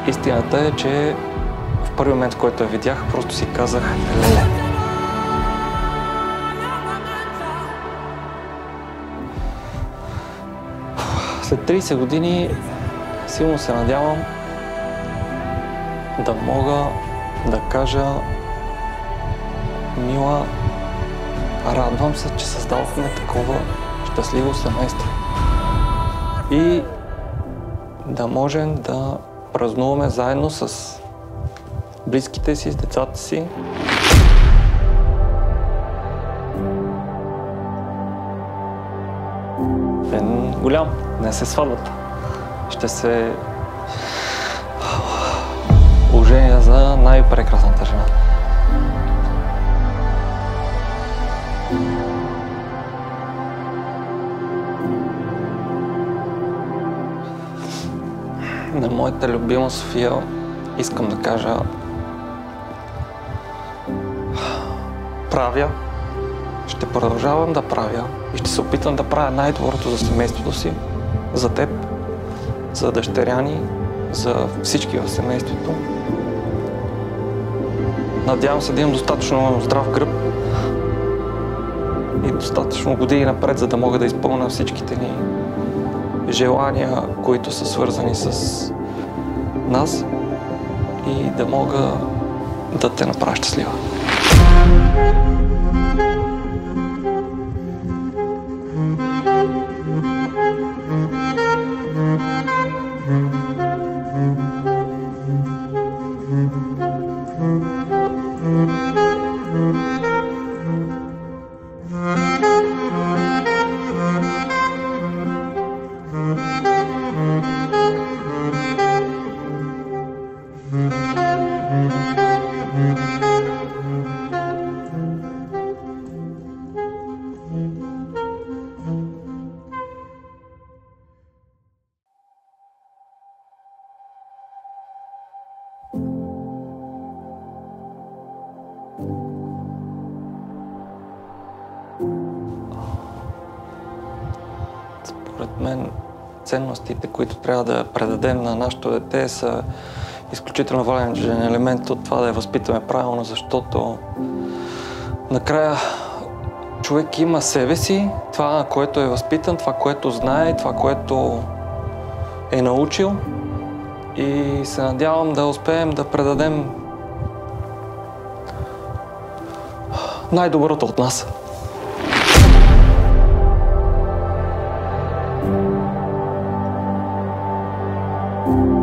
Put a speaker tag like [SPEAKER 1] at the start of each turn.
[SPEAKER 1] Истината е, че в първи момент, в който я видях, просто си казах леле. След 30 години силно се надявам да мога да кажа: Мила, радвам се, че създадохме такова щастливо семейство. И да можем да празнуваме заедно с близките си, с децата си. Ден голям, днес е сватбата. Ще се оженя за най-прекрасната жена. На моята любима София искам да кажа: правя, ще продължавам да правя и ще се опитам да правя най-доброто за семейството си, за теб, за дъщеря ни, за всички в семейството. Надявам се да имам достатъчно здрав гръб и достатъчно години напред, за да мога да изпълня всичките ни желания, които са свързани с нас, и да мога да те направя щастлива. Според мен ценностите, които трябва да предадем на нашето дете, са изключително важен елемент от това да я възпитаме правилно, защото накрая човек има себе си, това, на което е възпитан, това, което знае, това, което е научил, и се надявам да успеем да предадем най-доброто от нас.
[SPEAKER 2] you.